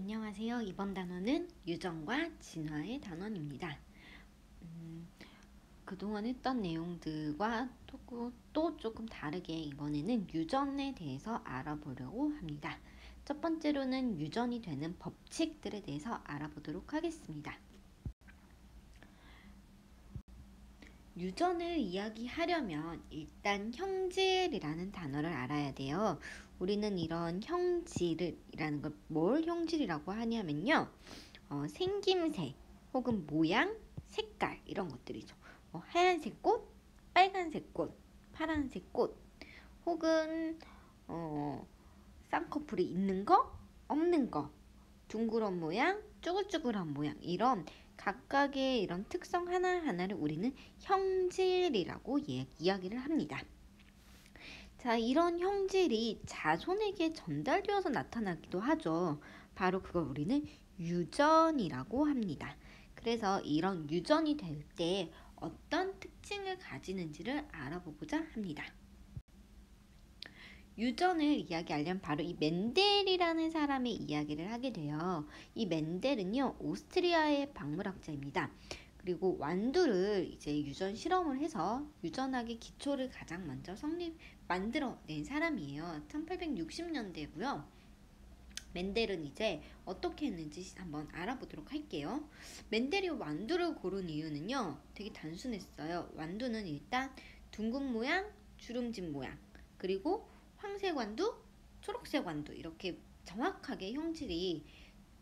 안녕하세요. 이번 단어는 유전과 진화의 단원입니다. 그동안 했던 내용들과 또 조금 다르게 이번에는 유전에 대해서 알아보려고 합니다. 첫 번째로는 유전이 되는 법칙들에 대해서 알아보도록 하겠습니다. 유전을 이야기하려면 일단 형질이라는 단어를 알아야 돼요. 우리는 이런 형질이라는 걸 뭘 형질이라고 하냐면요. 생김새 혹은 모양, 색깔 이런 것들이죠. 하얀색 꽃, 빨간색 꽃, 파란색 꽃 혹은 쌍꺼풀이 있는 거, 없는 거, 둥그런 모양, 쭈글쭈글한 모양 이런 각각의 이런 특성 하나하나를 우리는 형질이라고 이야기를 합니다. 자, 이런 형질이 자손에게 전달되어서 나타나기도 하죠. 바로 그걸 우리는 유전이라고 합니다. 그래서 이런 유전이 될 때 어떤 특징을 가지는지를 알아보고자 합니다. 유전을 이야기하려면 바로 이 멘델이라는 사람의 이야기를 하게 돼요. 이 멘델은요, 오스트리아의 박물학자입니다. 그리고 완두를 이제 유전 실험을 해서 유전학의 기초를 가장 먼저 만들어낸 사람이에요. 1860년대고요. 멘델은 이제 어떻게 했는지 한번 알아보도록 할게요. 멘델이 완두를 고른 이유는요, 되게 단순했어요. 완두는 일단 둥근 모양, 주름진 모양, 그리고 황색 완두, 초록색 완두 이렇게 정확하게 형질이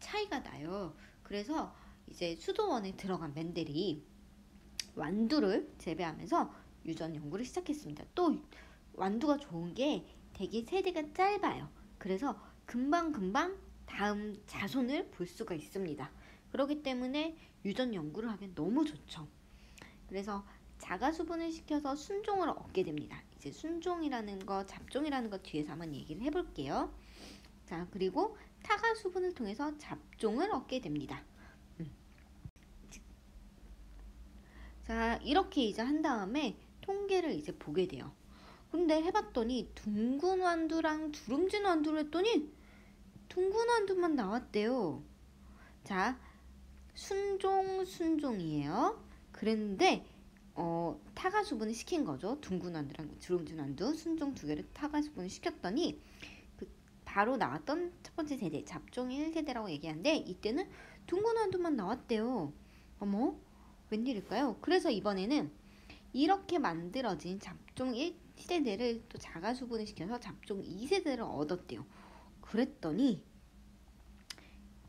차이가 나요. 그래서 이제 수도원에 들어간 멘델이 완두를 재배하면서 유전 연구를 시작했습니다. 또 완두가 좋은 게 되게 세대가 짧아요. 그래서 금방금방 다음 자손을 볼 수가 있습니다. 그렇기 때문에 유전 연구를 하면 너무 좋죠. 그래서 자가수분을 시켜서 순종을 얻게 됩니다. 이제 순종이라는 거, 잡종이라는 거 뒤에서 한번 얘기를 해볼게요. 자, 그리고 타가수분을 통해서 잡종을 얻게 됩니다. 자, 이렇게 이제 한 다음에 통계를 이제 보게 돼요. 근데 해봤더니 둥근 완두랑 두름진 완두를 했더니 둥근 완두만 나왔대요. 자, 순종이에요. 그런데 타가수분을 시킨 거죠. 둥근 완두랑 두름진 완두, 순종 두 개를 타가수분을 시켰더니 바로 나왔던 첫 번째 세대, 잡종 1세대라고 얘기하는데 이때는 둥근 완두만 나왔대요. 어머, 웬일일까요? 그래서 이번에는 이렇게 만들어진 잡종 1세대를 또 자가수분을 시켜서 잡종 2세대를 얻었대요. 그랬더니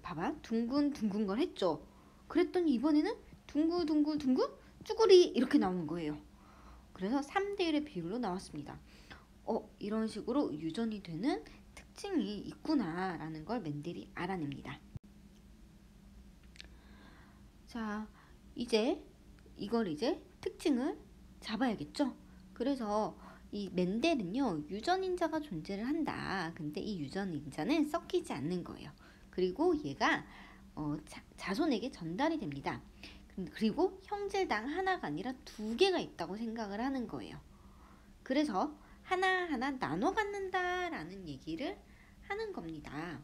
봐봐, 둥근 걸 했죠. 그랬더니 이번에는 둥근 쭈구리 이렇게 나오는 거예요. 그래서 3대1의 비율로 나왔습니다. 이런 식으로 유전이 되는 특징이 있구나라는 걸 멘델이 알아냅니다. 자, 이걸 이제 특징을 잡아야겠죠. 그래서 이 멘델은요, 유전인자가 존재를 한다. 근데 이 유전인자는 섞이지 않는 거예요. 그리고 얘가 자손에게 전달이 됩니다. 그리고 형질당 하나가 아니라 두 개가 있다고 생각을 하는 거예요. 그래서 하나하나 나눠 갖는다라는 얘기를 하는 겁니다.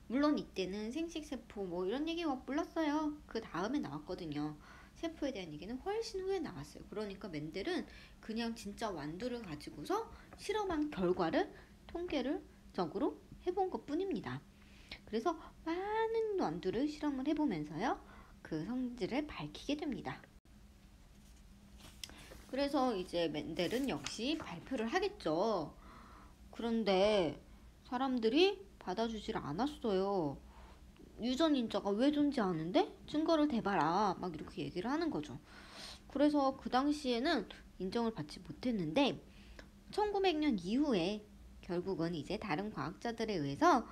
물론 이때는 생식세포 뭐 이런 얘기 몰랐어요. 그 다음에 나왔거든요. 세포에 대한 얘기는 훨씬 후에 나왔어요. 그러니까 멘델은 그냥 진짜 완두를 가지고서 실험한 결과를 통계를 적으로 해본 것 뿐입니다. 그래서 많은 완두를 실험을 해보면서요, 그 성질을 밝히게 됩니다. 그래서 이제 멘델은 역시 발표를 하겠죠. 그런데 사람들이 받아주질 않았어요. 유전인자가 왜 존재하는데? 증거를 대봐라. 막 이렇게 얘기를 하는 거죠. 그래서 그 당시에는 인정을 받지 못했는데 1900년 이후에 결국은 이제 다른 과학자들에 의해서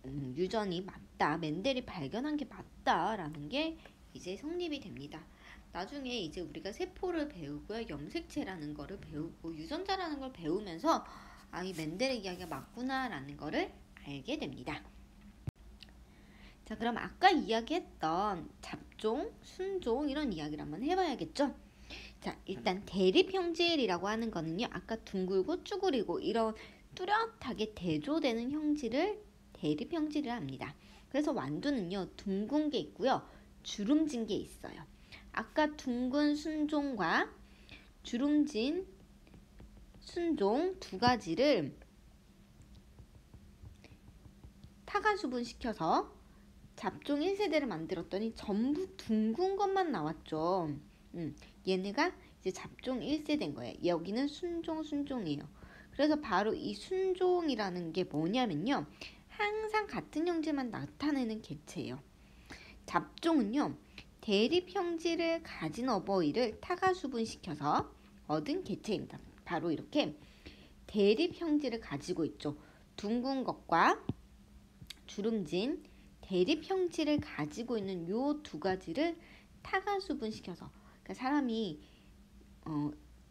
유전이 맞다, 멘델이 발견한 게 맞다라는 게 이제 성립이 됩니다. 나중에 이제 우리가 세포를 배우고요, 염색체라는 거를 배우고 유전자라는 걸 배우면서 이 멘델의 이야기가 맞구나라는 거를 알게 됩니다. 자, 그럼 아까 이야기했던 잡종, 순종 이런 이야기를 한번 해봐야겠죠? 자, 일단 대립형질이라고 하는 거는요, 아까 둥글고 쭈그리고 이런 뚜렷하게 대조되는 형질을 대립형질을 합니다. 그래서 완두는요, 둥근 게 있고요, 주름진 게 있어요. 아까 둥근 순종과 주름진 순종 두 가지를 타가수분시켜서 잡종 1세대를 만들었더니 전부 둥근 것만 나왔죠. 얘네가 이제 잡종 1세대인 거예요. 여기는 순종이에요. 그래서 바로 이 순종이라는 게 뭐냐면요, 항상 같은 형질만 나타내는 개체예요. 잡종은요, 대립 형질을 가진 어버이를 타가수분시켜서 얻은 개체입니다. 바로 이렇게 대립 형질을 가지고 있죠. 둥근 것과 주름진 대립 형질을 가지고 있는 요 두 가지를 타가수분시켜서, 그러니까 사람이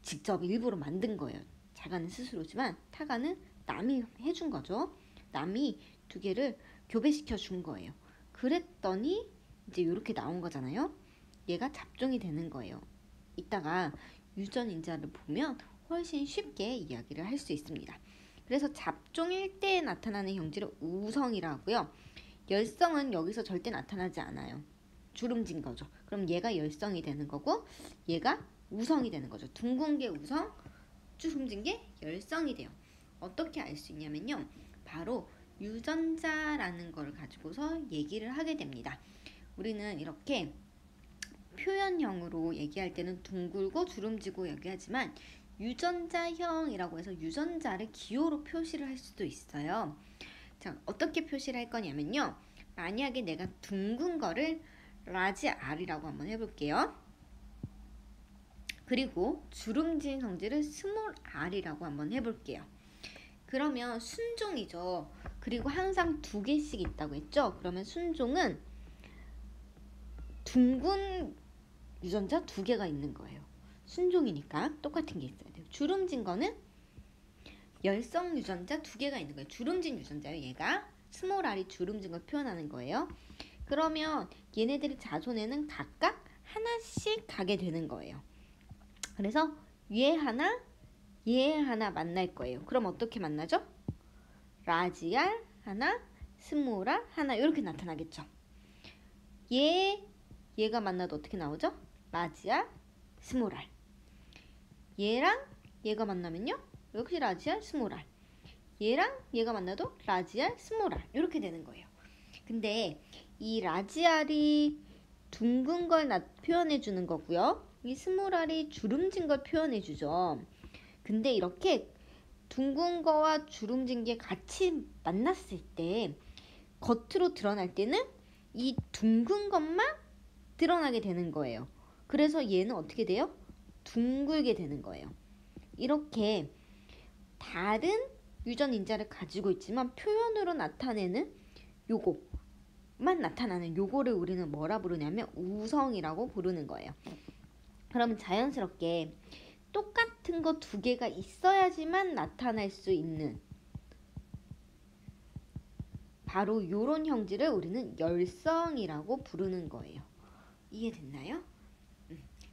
직접 일부러 만든 거예요. 자가는 스스로지만 타가는 남이 해준 거죠. 남이 두 개를 교배시켜 준 거예요. 그랬더니 이제 이렇게 나온 거잖아요. 얘가 잡종이 되는 거예요. 이따가 유전인자를 보면 훨씬 쉽게 이야기를 할 수 있습니다. 그래서 잡종일 때에 나타나는 형질을 우성이라 하고요. 열성은 여기서 절대 나타나지 않아요. 주름진 거죠. 그럼 얘가 열성이 되는 거고 얘가 우성이 되는 거죠. 둥근 게 우성, 주름진 게 열성이 돼요. 어떻게 알 수 있냐면요, 바로 유전자라는 걸 가지고서 얘기를 하게 됩니다. 우리는 이렇게 표현형으로 얘기할 때는 둥글고 주름지고 얘기하지만 유전자형이라고 해서 유전자를 기호로 표시를 할 수도 있어요. 자, 어떻게 표시를 할 거냐면요, 만약에 내가 둥근 거를 라지 R이라고 한번 해볼게요. 그리고 주름진 성질을 스몰 r이라고 한번 해볼게요. 그러면 순종이죠. 그리고 항상 두 개씩 있다고 했죠. 그러면 순종은 둥근 유전자 두 개가 있는 거예요. 순종이니까 똑같은 게 있어야 돼요. 주름진 거는 열성 유전자 두 개가 있는 거예요. 주름진 유전자요. 얘가 스몰 r이 주름진 걸 표현하는 거예요. 그러면 얘네들이 자손에는 각각 하나씩 가게 되는 거예요. 그래서 얘 하나, 얘 하나 만날 거예요. 그럼 어떻게 만나죠? 라지 R 하나, 스몰 R 하나, 이렇게 나타나겠죠. 얘가 만나도 어떻게 나오죠? 라지 R, 스몰 R. 얘랑 얘가 만나면요, 역시 라지 R, 스몰 R. 얘랑 얘가 만나도 라지 R, 스몰 R, 이렇게 되는 거예요. 근데 이 라지 R이 둥근 걸 표현해 주는 거고요, 이 스몰 r이 주름진 걸 표현해 주죠. 근데 이렇게 둥근 거와 주름진 게 같이 만났을 때 겉으로 드러날 때는 이 둥근 것만 드러나게 되는 거예요. 그래서 얘는 어떻게 돼요? 둥글게 되는 거예요. 이렇게 다른 유전 인자를 가지고 있지만 표현으로 나타내는 요거만 나타나는 요거를 우리는 뭐라 부르냐면 우성이라고 부르는 거예요. 그러면 자연스럽게 똑같은 거 두 개가 있어야지만 나타날 수 있는 바로 요런 형질을 우리는 열성이라고 부르는 거예요. 이해됐나요?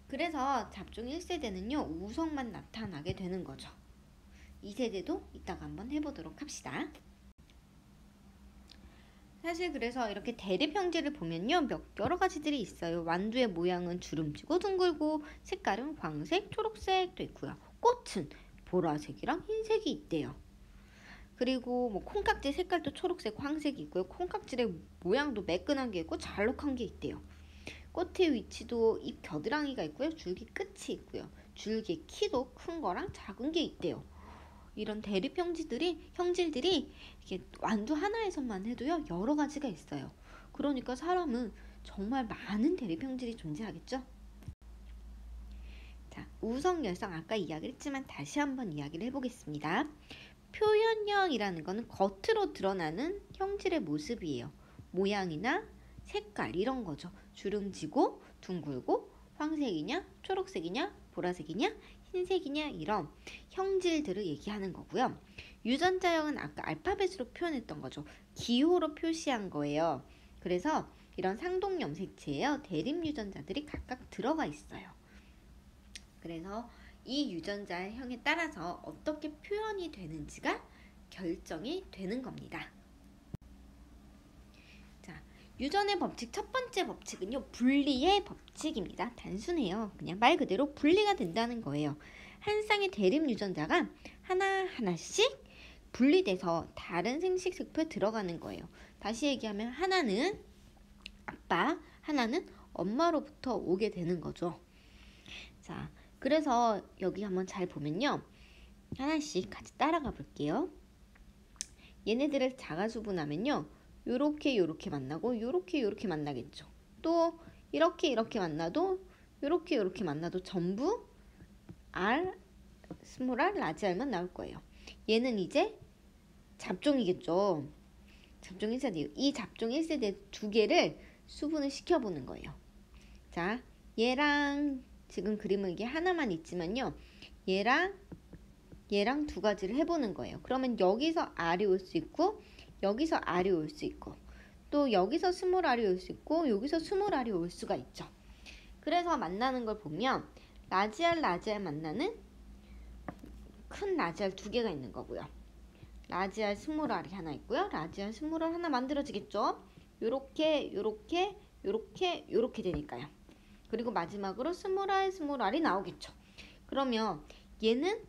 그래서 잡종 1세대는요, 우성만 나타나게 되는 거죠. 2세대도 이따가 한번 해보도록 합시다. 사실 그래서 이렇게 대립 형질을 보면요, 여러 가지들이 있어요. 완두의 모양은 주름지고 둥글고 색깔은黄색, 초록색도 있고요. 꽃은 보라색이랑 흰색이 있대요. 그리고 뭐 콩깍지 색깔도 초록색, 황색이 있고요. 콩깍지의 모양도 매끈한 게 있고 잘록한 게 있대요. 꽃의 위치도 잎 겨드랑이가 있고요. 줄기 끝이 있고요. 줄기 키도 큰 거랑 작은 게 있대요. 이런 대립 형질들이 이렇게 완두 하나에서만 해도요, 여러 가지가 있어요. 그러니까 사람은 정말 많은 대립 형질이 존재하겠죠. 자, 우성, 열성 아까 이야기를 했지만 다시 한번 이야기를 해보겠습니다. 표현형이라는 거는 겉으로 드러나는 형질의 모습이에요. 모양이나 색깔 이런 거죠. 주름지고 둥글고 황색이냐 초록색이냐 보라색이냐 흰색이냐 이런 형질들을 얘기하는 거고요. 유전자형은 아까 알파벳으로 표현했던 거죠. 기호로 표시한 거예요. 그래서 이런 상동 염색체예요. 대립 유전자들이 각각 들어가 있어요. 그래서 이 유전자형에 따라서 어떻게 표현이 되는지가 결정이 되는 겁니다. 유전의 법칙 첫 번째 법칙은요, 분리의 법칙입니다. 단순해요. 그냥 말 그대로 분리가 된다는 거예요. 한 쌍의 대립 유전자가 하나하나씩 분리돼서 다른 생식 세포에 들어가는 거예요. 다시 얘기하면 하나는 아빠, 하나는 엄마로부터 오게 되는 거죠. 자, 그래서 여기 한번 잘 보면요, 하나씩 같이 따라가 볼게요. 얘네들을 자가수분하면요, 요렇게 만나고 요렇게 만나겠죠. 또 이렇게 만나도 요렇게 만나도 전부 R, 스몰 r, 라지 r만 나올 거예요. 얘는 이제 잡종이겠죠. 잡종 1세대. 이 잡종 1세대 두 개를 수분을 시켜보는 거예요. 자, 얘랑 지금 그림은 이게 하나만 있지만요, 얘랑 두 가지를 해보는 거예요. 그러면 여기서 R이 올 수 있고 여기서 R이 올 수 있고 또 여기서 스몰 R이 올 수 있고 여기서 스몰 R이 올 수가 있죠. 그래서 만나는 걸 보면 라지 R 만나는 큰 라지 R 두 개가 있는 거고요. 라지 R 스몰 R이 하나 있고요. 라지 R 스몰 R 하나 만들어지겠죠. 요렇게 되니까요. 그리고 마지막으로 스몰 R이 나오겠죠. 그러면 얘는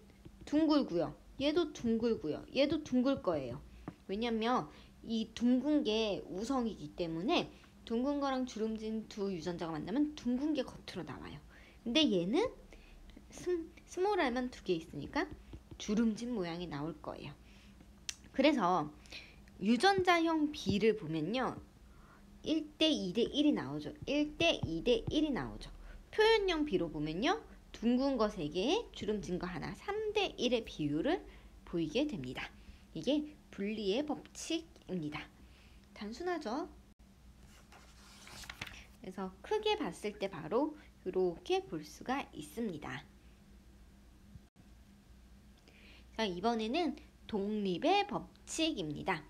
둥글고요. 얘도 둥글고요. 얘도 둥글 거예요. 왜냐면 이 둥근 게 우성이기 때문에 둥근 거랑 주름진 두 유전자가 만나면 둥근 게 겉으로 나와요. 근데 얘는 스몰 R만 두 개 있으니까 주름진 모양이 나올 거예요. 그래서 유전자형 B를 보면요, 1대 2대 1이 나오죠. 1대 2대 1이 나오죠. 표현형 B로 보면요, 둥근 거 3개에 주름진 거 하나, 3대 1의 비율을 보이게 됩니다. 이게 분리의 법칙입니다. 단순하죠? 그래서 크게 봤을 때 바로 이렇게 볼 수가 있습니다. 자, 이번에는 독립의 법칙입니다.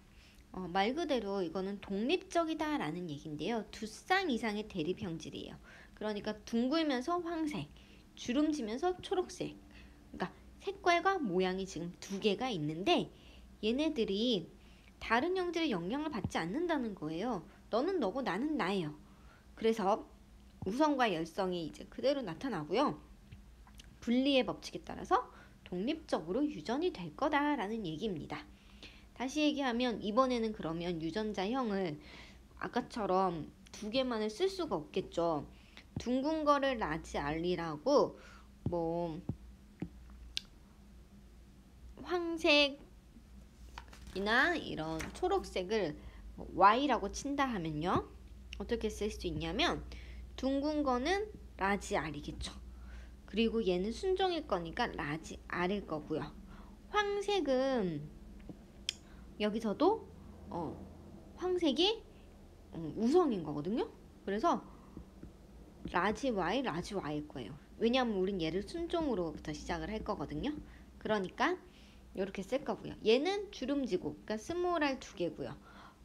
말 그대로 이거는 독립적이다 라는 얘기인데요. 두 쌍 이상의 대립 형질이에요. 그러니까 둥글면서 황색, 주름지면서 초록색. 그러니까 색깔과 모양이 지금 두 개가 있는데 얘네들이 다른 형질의 영향을 받지 않는다는 거예요. 너는 너고 나는 나예요. 그래서 우성과 열성이 이제 그대로 나타나고요. 분리의 법칙에 따라서 독립적으로 유전이 될 거다라는 얘기입니다. 다시 얘기하면 이번에는 그러면 유전자형을 아까처럼 두 개만을 쓸 수가 없겠죠. 둥근 거를 라지 R이라고 뭐 황색이나 이런 초록색을 Y라고 친다 하면요, 어떻게 쓸 수 있냐면 둥근 거는 라지 R이겠죠. 그리고 얘는 순종일 거니까 라지 R일 거고요. 황색은 여기서도 황색이 우성인 거거든요. 그래서 라지 Y일 거예요. 왜냐하면 우린 얘를 순종으로부터 시작을 할 거거든요. 그러니까 이렇게 쓸 거고요. 얘는 주름지고, 그러니까 스몰 R 두 개고요.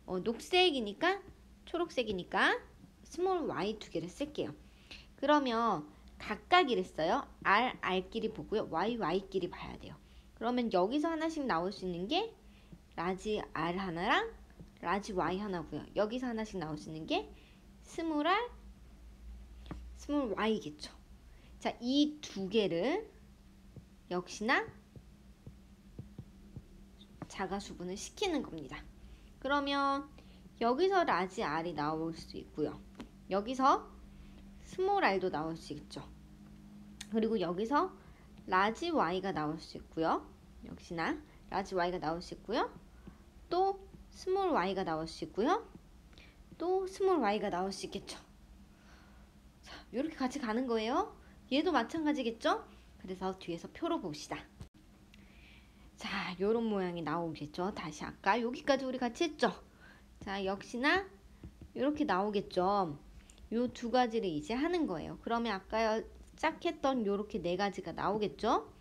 녹색이니까, 초록색이니까 스몰 Y 두 개를 쓸게요. 그러면 각각 이랬어요. R끼리 보고요. Y끼리 봐야 돼요. 그러면 여기서 하나씩 나올 수 있는 게 라지 R 하나랑 라지 Y 하나고요. 여기서 하나씩 나올 수 있는 게 스몰 R, 스몰 Y겠죠. 자, 이 두 개를 역시나 자가수분을 시키는 겁니다. 그러면 여기서 라지 R이 나올 수 있고요. 여기서 스몰 R도 나올 수 있죠. 그리고 여기서 라지 Y가 나올 수 있고요. 역시나 라지 Y가 나올 수 있고요. 또 스몰 Y가 나올 수 있고요. 또 스몰 Y가 나올 수 있겠죠. 자, 이렇게 같이 가는 거예요. 얘도 마찬가지겠죠? 그래서 뒤에서 표로 봅시다. 자, 요런 모양이 나오겠죠. 다시 아까 여기까지 우리 같이 했죠. 자, 역시나 이렇게 나오겠죠. 요 두 가지를 이제 하는 거예요. 그러면 아까 짝했던 요렇게 네 가지가 나오겠죠.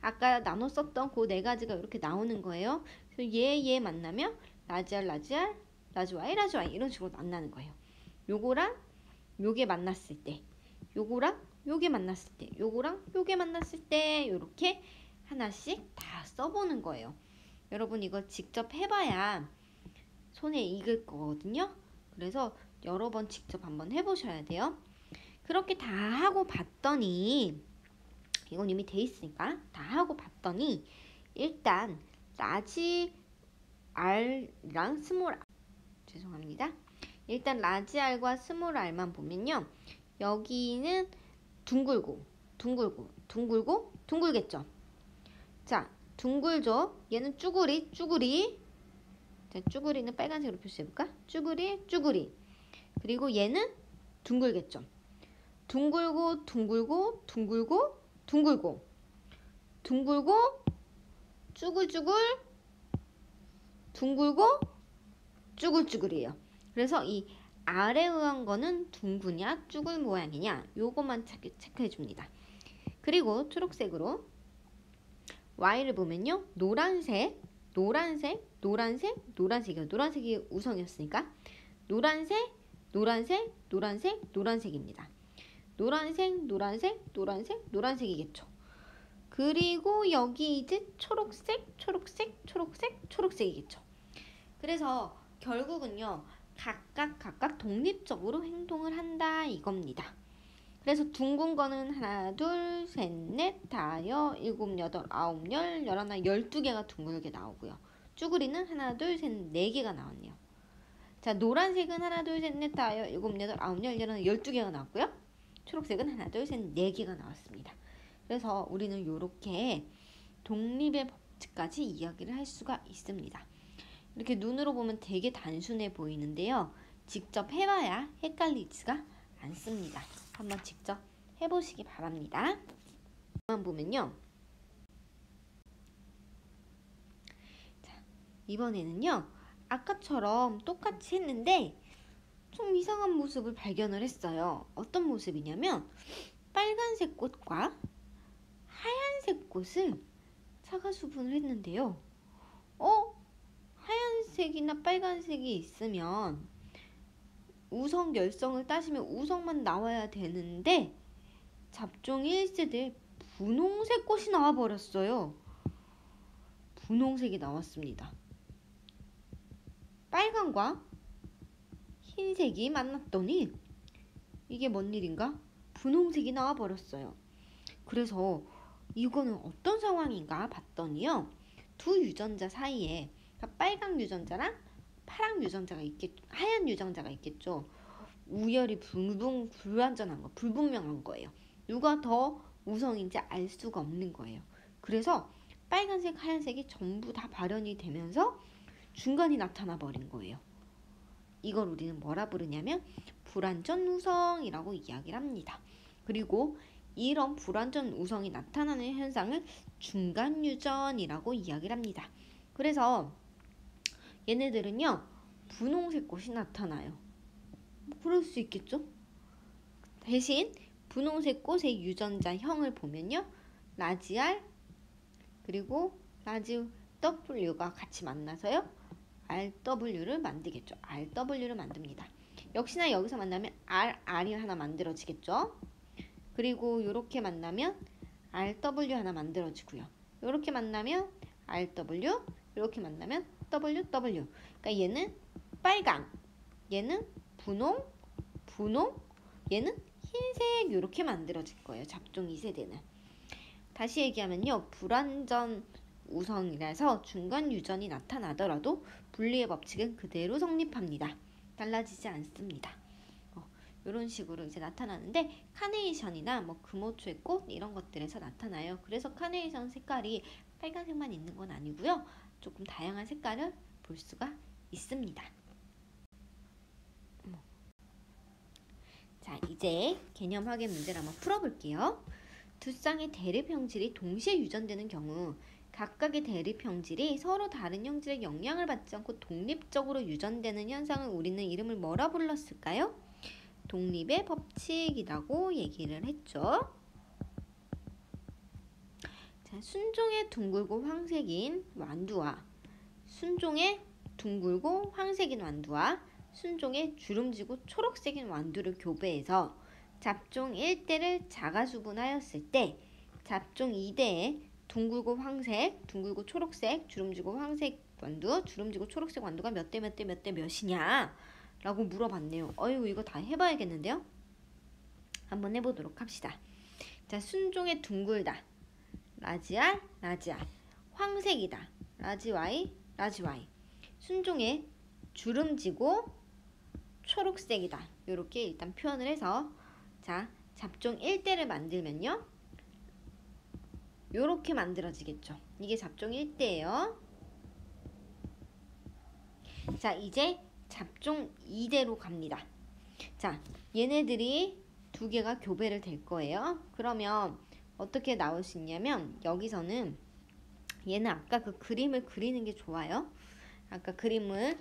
아까 나눠 썼던 그 네 가지가 이렇게 나오는 거예요. 그래서 얘 만나면 라지 R, 라지 Y 이런 식으로 만나는 거예요. 요거랑 요게 만났을 때, 요거랑 요게 만났을 때, 요거랑 요게 만났을 때 요렇게 하나씩 다 써보는 거예요. 여러분 이거 직접 해봐야 손에 익을 거거든요. 그래서 여러 번 직접 한번 해보셔야 돼요. 그렇게 다 하고 봤더니, 이건 이미 돼 있으니까 다 하고 봤더니 일단 라지 R랑 스몰 R, 죄송합니다. 일단 라지 R과 스몰 R만 보면요, 여기는 둥글고 둥글겠죠. 자, 둥글죠. 얘는 쭈구리. 자, 쭈구리는 빨간색으로 표시해볼까? 쭈구리. 그리고 얘는 둥글겠죠. 둥글고 쭈글쭈글, 둥글고 쭈글쭈글이에요. 그래서 이 아래 의한 거는 둥그냐 쭈글 모양이냐 요것만 체크해 줍니다. 그리고 초록색으로 Y를 보면요, 노란색이요. 노란색이 우성이었으니까 노란색입니다. 노란색이겠죠. 그리고 여기 이제 초록색이겠죠. 그래서 결국은요, 각각 독립적으로 행동을 한다 이겁니다. 그래서 둥근 거는 하나, 둘, 셋, 넷, 다여, 일곱, 여덟, 아홉, 열, 열하나, 12개가 둥글게 나오고요. 쭈구리는 하나, 둘, 셋, 4개가 나왔네요. 자, 노란색은 하나, 둘, 셋, 넷, 다여, 일곱, 여덟, 아홉, 열, 열하나, 12개가 나왔고요. 초록색은 하나, 둘, 셋, 4개가 나왔습니다. 그래서 우리는 이렇게 독립의 법칙까지 이야기를 할 수가 있습니다. 이렇게 눈으로 보면 되게 단순해 보이는데요. 직접 해봐야 헷갈리지가 않습니다. 한번 직접 해보시기 바랍니다. 보면요. 자, 이번에는요, 아까처럼 똑같이 했는데 좀 이상한 모습을 발견을 했어요. 어떤 모습이냐면 빨간색 꽃과 하얀색 꽃을 사과수분을 했는데요. 하얀색이나 빨간색이 있으면 우성 열성을 따지면 우성만 나와야 되는데 잡종 1세대에 분홍색 꽃이 나와버렸어요. 분홍색이 나왔습니다. 빨간과 흰색이 만났더니 이게 뭔 일인가? 분홍색이 나와버렸어요. 그래서 이거는 어떤 상황인가 봤더니요, 두 유전자 사이에, 그러니까 빨간 유전자랑 파란 유전자가 하얀 유전자가 있겠죠. 우열이 불분명한 거예요. 누가 더 우성인지 알 수가 없는 거예요. 그래서 빨간색, 하얀색이 전부 다 발현이 되면서 중간이 나타나 버린 거예요. 이걸 우리는 뭐라 부르냐면 불완전 우성이라고 이야기를 합니다. 그리고 이런 불완전 우성이 나타나는 현상을 중간 유전이라고 이야기를 합니다. 그래서 얘네들은요, 분홍색 꽃이 나타나요. 그럴 수 있겠죠? 대신 분홍색 꽃의 유전자형을 보면요, 라지 R 그리고 라지 W가 같이 만나서요, RW를 만들겠죠. RW를 만듭니다. 역시나 여기서 만나면 RR이 하나 만들어지겠죠. 그리고 이렇게 만나면 RW 하나 만들어지고요. 이렇게 만나면 RW, 이렇게 만나면 WW. 그러니까 얘는 빨강, 얘는 분홍, 얘는 흰색, 이렇게 만들어질 거예요. 잡종 2세대는. 다시 얘기하면요, 불완전 우성이라서 중간 유전이 나타나더라도 분리의 법칙은 그대로 성립합니다. 달라지지 않습니다. 이런 식으로 이제 나타나는데, 카네이션이나 뭐 금호초의 꽃 이런 것들에서 나타나요. 그래서 카네이션 색깔이 빨간색만 있는 건 아니고요, 조금 다양한 색깔을 볼 수가 있습니다. 자, 이제 개념 확인 문제를 한번 풀어볼게요. 두 쌍의 대립 형질이 동시에 유전되는 경우 각각의 대립 형질이 서로 다른 형질의 영향을 받지 않고 독립적으로 유전되는 현상을 우리는 이름을 뭐라 불렀을까요? 독립의 법칙이라고 얘기를 했죠. 자, 순종의 둥글고 황색인 완두와 순종의 둥글고 황색인 완두와 순종의 주름지고 초록색인 완두를 교배해서 잡종 1대를 자가수분하였을 때 잡종 2대에 둥글고 황색, 둥글고 초록색, 주름지고 황색 완두, 주름지고 초록색 완두가 몇 대 몇이냐 라고 물어봤네요. 어이구, 이거 다 해봐야겠는데요? 한번 해보도록 합시다. 자, 순종의 둥글다. 라지 R, 라지 R. 황색이다. 라지 Y, 라지 Y. 순종의 주름지고 초록색이다. 이렇게 일단 표현을 해서, 자, 잡종 1대를 만들면요, 요렇게 만들어지겠죠. 이게 잡종 1대예요. 자, 이제 잡종 2대로 갑니다. 자, 얘네들이 두 개가 교배를 될 거예요. 그러면 어떻게 나올 수 있냐면, 여기서는 얘는 아까 그 그림을 그리는 게 좋아요. 아까 그림을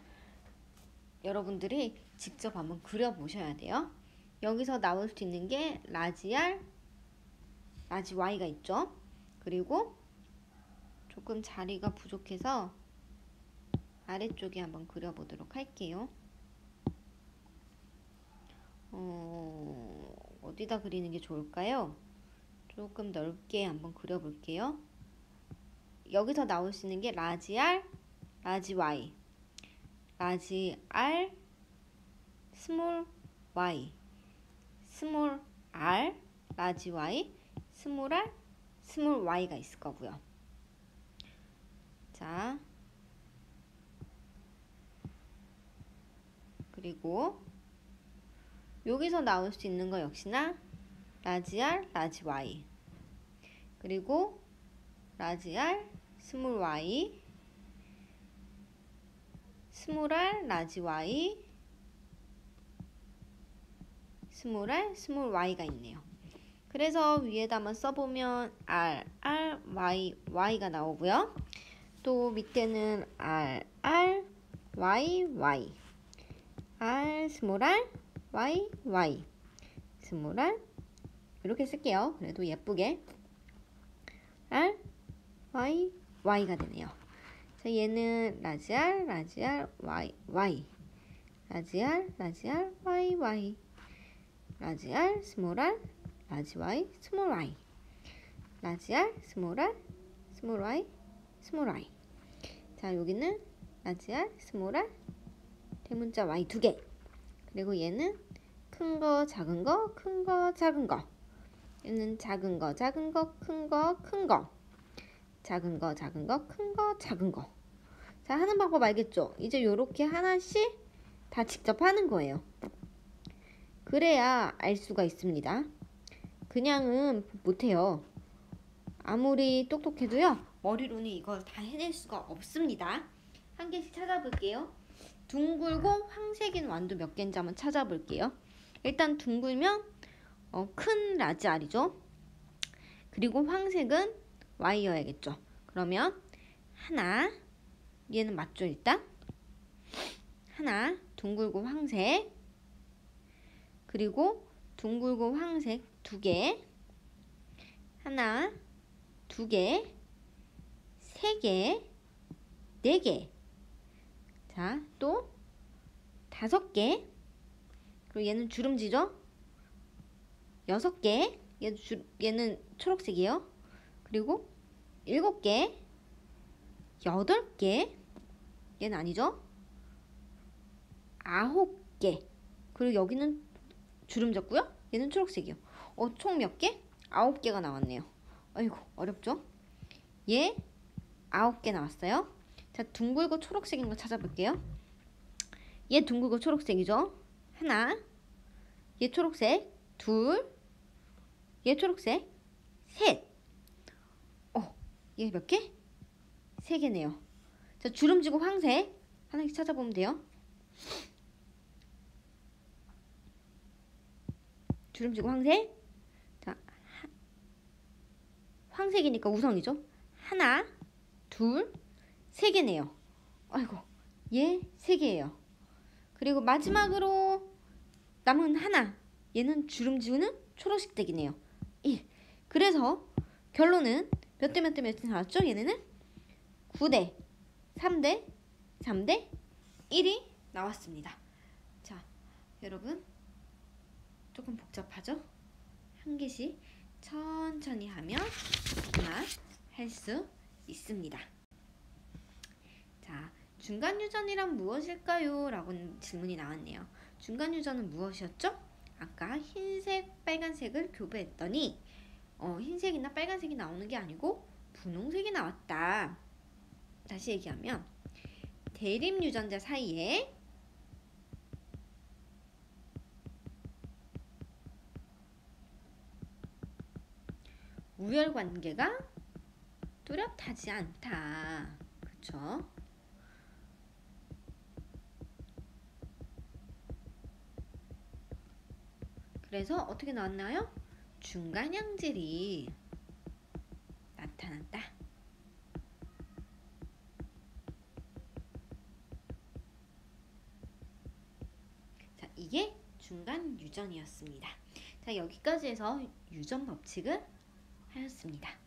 여러분들이 직접 한번 그려보셔야 돼요. 여기서 나올 수 있는 게 라지 R, 라지 Y가 있죠. 그리고 조금 자리가 부족해서 아래쪽에 한번 그려보도록 할게요. 어디다 그리는 게 좋을까요? 조금 넓게 한번 그려볼게요. 여기서 나올 수 있는 게 라지 R, 라지 Y, 라지 R, 스몰 Y, 스몰 R, 라지 Y, 스몰 R, 스몰 Y가 있을 거고요. 자, 그리고 여기서 나올 수 있는 거 역시나 라지 R, 라지 Y, 그리고 라지 R, 스몰 Y, 스몰 R, 라지 Y, 스몰 R, 스몰 Y가 있네요. 그래서 위에다 한번 써보면 R, R, Y, Y가 나오고요. 또 밑에는 R, R, Y, Y, R, 스몰 R, Y, Y, 스몰 R, 이렇게 쓸게요. 그래도 예쁘게 R, Y, Y가 되네요. 자, 얘는 라지 R, 라지 R, Y, Y, 라지 R, 라지 R, Y, Y, 라지 R, 스몰 R, 라지 Y, 스몰 Y, 라지 R, 스몰 R, 스몰 Y, 스몰 Y. 자, 여기는 라지 R, 스몰 R, 대문자 Y 2개. 그리고 얘는 큰 거, 작은 거, 큰 거, 작은 거. 얘는 작은 거, 작은 거, 큰 거, 큰 거. 작은 거, 작은 거, 큰 거, 작은 거. 자, 하는 방법 알겠죠? 이제 요렇게 하나씩 다 직접 하는 거예요. 그래야 알 수가 있습니다. 그냥은 못해요. 아무리 똑똑해도요, 머리로는 이걸 다 해낼 수가 없습니다. 한 개씩 찾아볼게요. 둥글고 황색인 완두 몇 개인지 한번 찾아볼게요. 일단 둥글면 큰 라지 R이죠. 그리고 황색은 Y여야겠죠. 그러면 하나, 얘는 맞죠 일단? 하나, 둥글고 황색, 그리고 둥글고 황색 2개, 하나, 2개, 3개, 4개. 자, 또 5개. 그리고 얘는 주름지죠? 6개. 얘는 초록색이에요. 그리고 7개, 8개. 얘는 아니죠? 9개. 그리고 여기는 주름졌고요. 얘는 초록색이요. 총 몇 개? 9개가 나왔네요. 아이고, 어렵죠? 얘 9개 나왔어요. 자, 둥글고 초록색인 거 찾아볼게요. 얘 둥글고 초록색이죠? 하나. 얘 초록색. 둘. 얘 초록색. 셋. 얘 몇 개? 3개네요. 자, 주름지고 황색 하나씩 찾아보면 돼요. 주름지고 황색. 자, 황색이니까 우성이죠. 하나, 둘, 3개네요. 아이고, 얘 3개예요. 그리고 마지막으로 남은 하나. 얘는 주름지우는 초록색이네요. 1. 그래서 결론은 몇 대 몇 대 몇 대 나왔죠? 얘네는 9대 3대 3대 1이 나왔습니다. 자, 여러분 조금 복잡하죠? 한 개씩 천천히 하면 아마 할 수 있습니다. 자, 중간 유전이란 무엇일까요? 라고 질문이 나왔네요. 중간 유전은 무엇이었죠? 아까 흰색, 빨간색을 교배했더니 흰색이나 빨간색이 나오는 게 아니고 분홍색이 나왔다. 다시 얘기하면 대립 유전자 사이에 우열 관계가 뚜렷하지 않다. 그쵸? 그래서 어떻게 나왔나요? 중간형질이 나타난다. 자, 이게 중간 유전이었습니다. 자, 여기까지 해서 유전 법칙을 하였습니다.